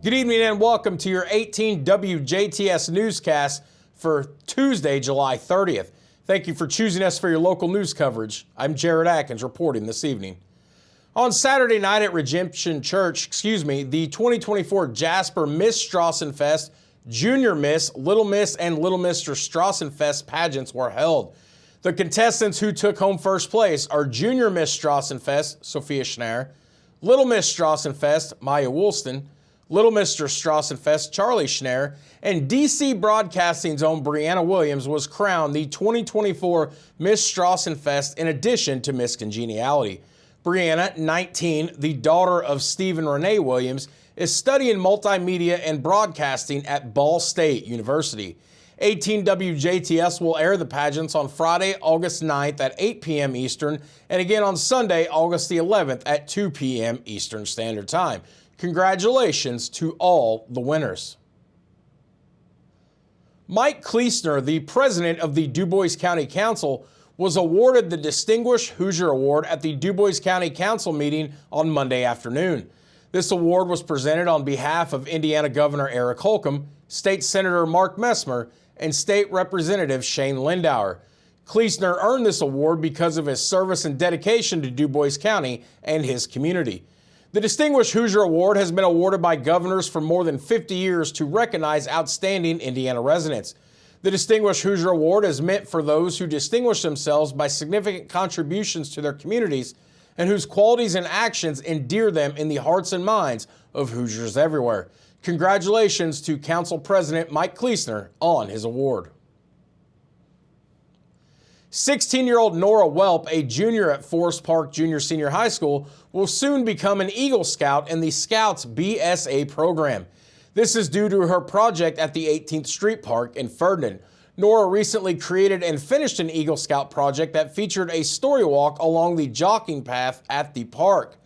Good evening and welcome to your 18 WJTS newscast for Tuesday, July 30th. Thank you for choosing us for your local news coverage. I'm Jared Atkins reporting this evening. On Saturday night at Redemption Church, the 2024 Jasper Miss Strassenfest, Junior Miss, Little Miss, and Little Mr. Strassenfest pageants were held. The contestants who took home first place are Junior Miss Strassenfest, Sophia Schneier, Little Miss Strassenfest, Maya Woolston, Little Mr. Strassenfest, Charlie Schneier, and DC Broadcasting's own Brianna Williams was crowned the 2024 Miss Strassenfest in addition to Miss Congeniality. Brianna, 19, the daughter of Stephen Renee Williams, is studying multimedia and broadcasting at Ball State University. 18 WJTS will air the pageants on Friday, August 9th at 8 p.m. Eastern, and again on Sunday, August the 11th at 2 p.m. Eastern Standard Time. Congratulations to all the winners. Mike Kleesner, the president of the DuBois County Council, was awarded the Distinguished Hoosier Award at the DuBois County Council meeting on Monday afternoon. This award was presented on behalf of Indiana Governor Eric Holcomb, State Senator Mark Messmer, and State Representative Shane Lindauer. Kleesner earned this award because of his service and dedication to DuBois County and his community. The Distinguished Hoosier Award has been awarded by governors for more than 50 years to recognize outstanding Indiana residents. The Distinguished Hoosier Award is meant for those who distinguish themselves by significant contributions to their communities and whose qualities and actions endear them in the hearts and minds of Hoosiers everywhere. Congratulations to Council President Mike Kleesner on his award. 16-year-old Nora Welp, a junior at Forest Park Junior-Senior High School, will soon become an Eagle Scout in the Scouts BSA program. This is due to her project at the 18th Street Park in Ferdinand. Nora recently created and finished an Eagle Scout project that featured a story walk along the jogging path at the park.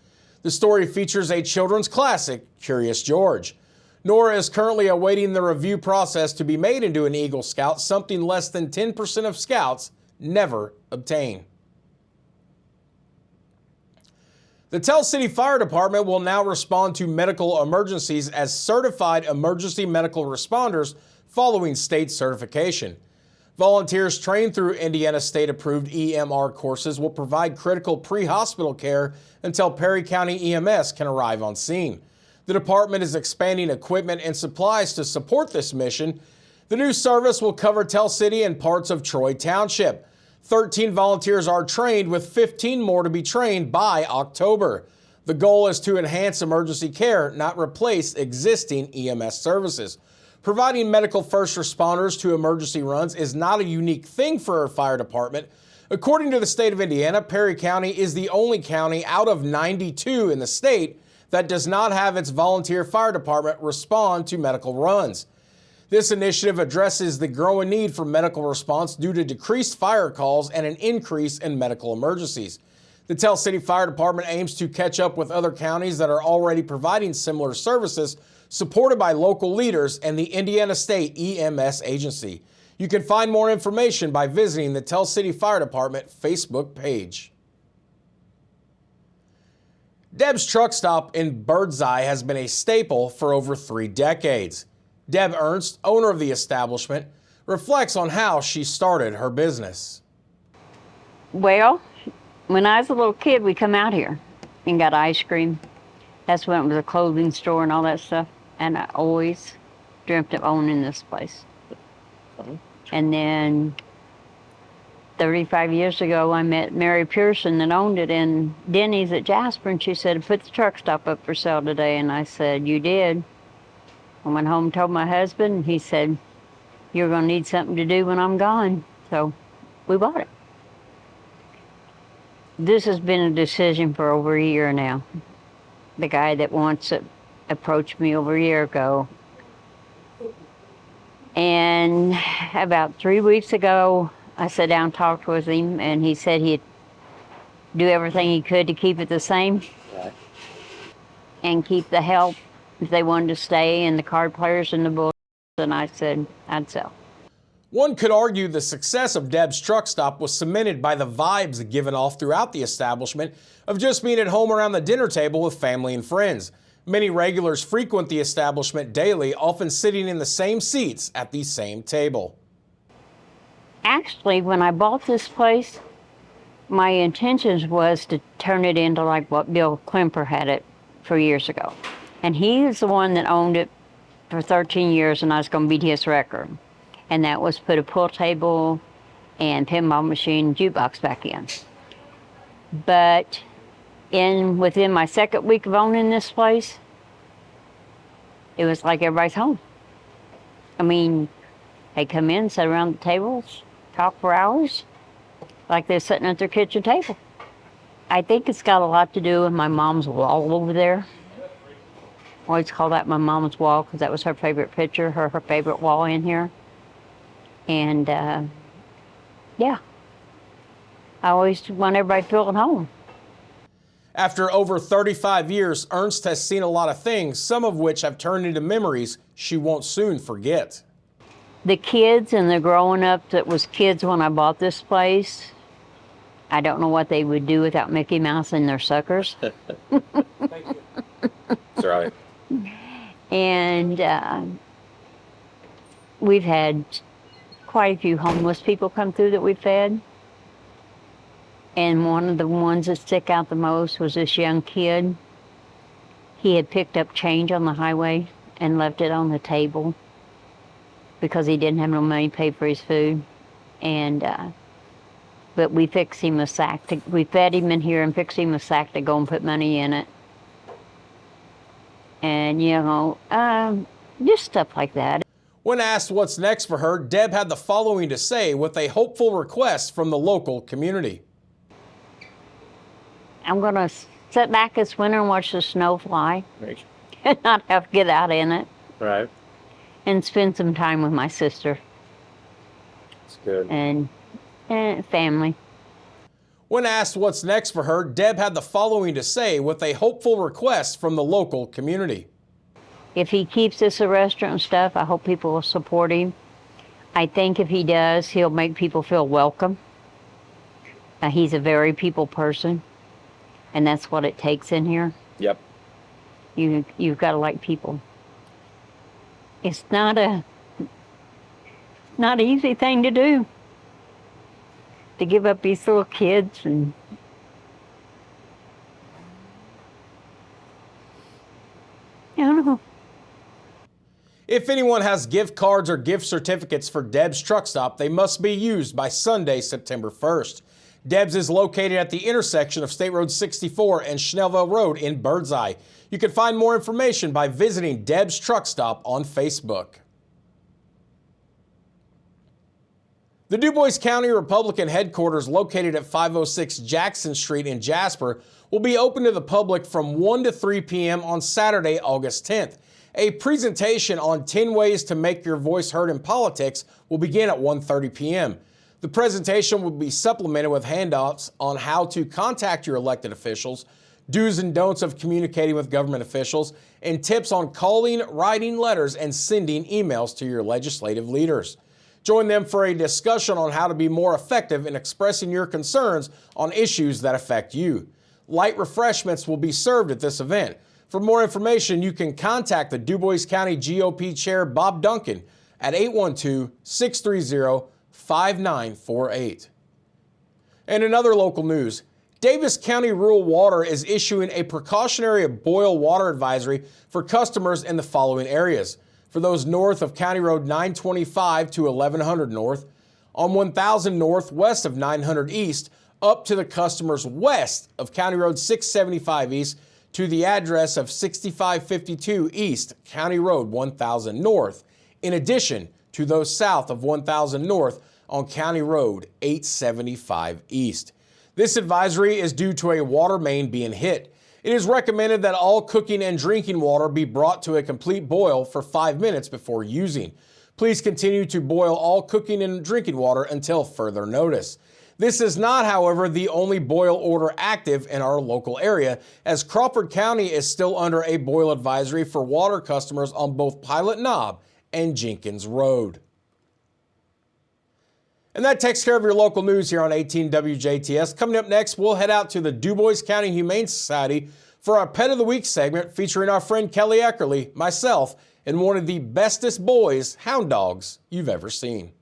The story features a children's classic, Curious George. Nora is currently awaiting the review process to be made into an Eagle Scout, something less than 10% of Scouts never obtain. The Tell City Fire Department will now respond to medical emergencies as certified emergency medical responders following state certification. Volunteers trained through Indiana state-approved EMR courses will provide critical pre-hospital care until Perry County EMS can arrive on scene. The department is expanding equipment and supplies to support this mission. The new service will cover Tell City and parts of Troy Township. 13 volunteers are trained, with 15 more to be trained by October. The goal is to enhance emergency care, not replace existing EMS services. Providing medical first responders to emergency runs is not a unique thing for our fire department. According to the state of Indiana, Perry County is the only county out of 92 in the state that does not have its volunteer fire department respond to medical runs. This initiative addresses the growing need for medical response due to decreased fire calls and an increase in medical emergencies. The Tell City Fire Department aims to catch up with other counties that are already providing similar services, supported by local leaders and the Indiana State EMS Agency. You can find more information by visiting the Tell City Fire Department Facebook page. Deb's Truck Stop in Birdseye has been a staple for over 3 decades. Deb Ernst, owner of the establishment, reflects on how she started her business. Well, when I was a little kid, we come out here and got ice cream. That's when it was a clothing store and all that stuff. And I always dreamt of owning this place. And then 35 years ago, I met Mary Pearson that owned it in Denny's at Jasper, and she said, "Put the truck stop up for sale today." And I said, "You did?" I went home and told my husband, and he said, "You're going to need something to do when I'm gone." So we bought it. This has been a decision for over a year now. The guy that wants it approached me over a year ago. And about 3 weeks ago, I sat down and talked with him, and he said he'd do everything he could to keep it the same and keep the help if they wanted to stay, and the card players and the bulls. And I said I'd sell. One could argue the success of Deb's Truck Stop was cemented by the vibes given off throughout the establishment of just being at home around the dinner table with family and friends. Many regulars frequent the establishment daily, often sitting in the same seats at the same table. Actually, when I bought this place, my intentions was to turn it into like what Bill Klemper had it for years ago. And he is the one that owned it for 13 years, and I was going to beat his record. And that was put a pool table and pinball machine jukebox back in. But within my second week of owning this place, it was like everybody's home. I mean, they come in, sit around the tables, talk for hours, like they're sitting at their kitchen table. I think it's got a lot to do with my mom's wall over there. I always call that my mom's wall because that was her favorite picture, her favorite wall in here. And yeah, I always want everybody to feel at home. After over 35 years, Ernst has seen a lot of things, some of which have turned into memories she won't soon forget. The kids and the growing up that was kids when I bought this place, I don't know what they would do without Mickey Mouse and their suckers. Thank you. That's right. And we've had quite a few homeless people come through that we've fed. And one of the ones that stick out the most was this young kid. He had picked up change on the highway and left it on the table because he didn't have no money to pay for his food. And but we fixed him a sack. We fed him in here and fixed him a sack to go and put money in it. And, you know, just stuff like that. When asked what's next for her, Deb had the following to say with a hopeful request from the local community. I'm going to sit back this winter and watch the snow fly and not have to get out in it. Right. And spend some time with my sister. That's good. And family. When asked what's next for her, Deb had the following to say with a hopeful request from the local community. If he keeps this a restaurant and stuff, I hope people will support him. I think if he does, he'll make people feel welcome. He's a very people person, and that's what it takes in here. Yep. You've got to like people. It's not an easy thing to do. To give up these little kids and I don't know. If anyone has gift cards or gift certificates for Deb's Truck Stop, they must be used by Sunday, September 1st. Deb's is located at the intersection of State Road 64 and Schnellville Road in Birdseye. You can find more information by visiting Deb's Truck Stop on Facebook. The Du Bois County Republican headquarters, located at 506 Jackson Street in Jasper, will be open to the public from 1 to 3 p.m. on Saturday, August 10th. A presentation on 10 ways to make your voice heard in politics will begin at 1:30 p.m. The presentation will be supplemented with handouts on how to contact your elected officials, do's and don'ts of communicating with government officials, and tips on calling, writing letters, and sending emails to your legislative leaders. Join them for a discussion on how to be more effective in expressing your concerns on issues that affect you. Light refreshments will be served at this event. For more information, you can contact the Du Bois County GOP Chair Bob Duncan at 812-630-5948. And in other local news, Davis County Rural Water is issuing a precautionary boil water advisory for customers in the following areas. For those north of County Road 925 to 1100 north, on 1000 north west of 900 east, up to the customers west of County Road 675 east to the address of 6552 east, County Road 1000 north, in addition to those south of 1000 north on County Road 875 east. This advisory is due to a water main being hit. It is recommended that all cooking and drinking water be brought to a complete boil for 5 minutes before using. Please continue to boil all cooking and drinking water until further notice. This is not, however, the only boil order active in our local area, as Crawford County is still under a boil advisory for water customers on both Pilot Knob and Jenkins Road. And that takes care of your local news here on 18 WJTS. Coming up next, we'll head out to the Du Bois County Humane Society for our Pet of the Week segment featuring our friend Kelly Eckerly, myself, and one of the bestest boys hound dogs you've ever seen.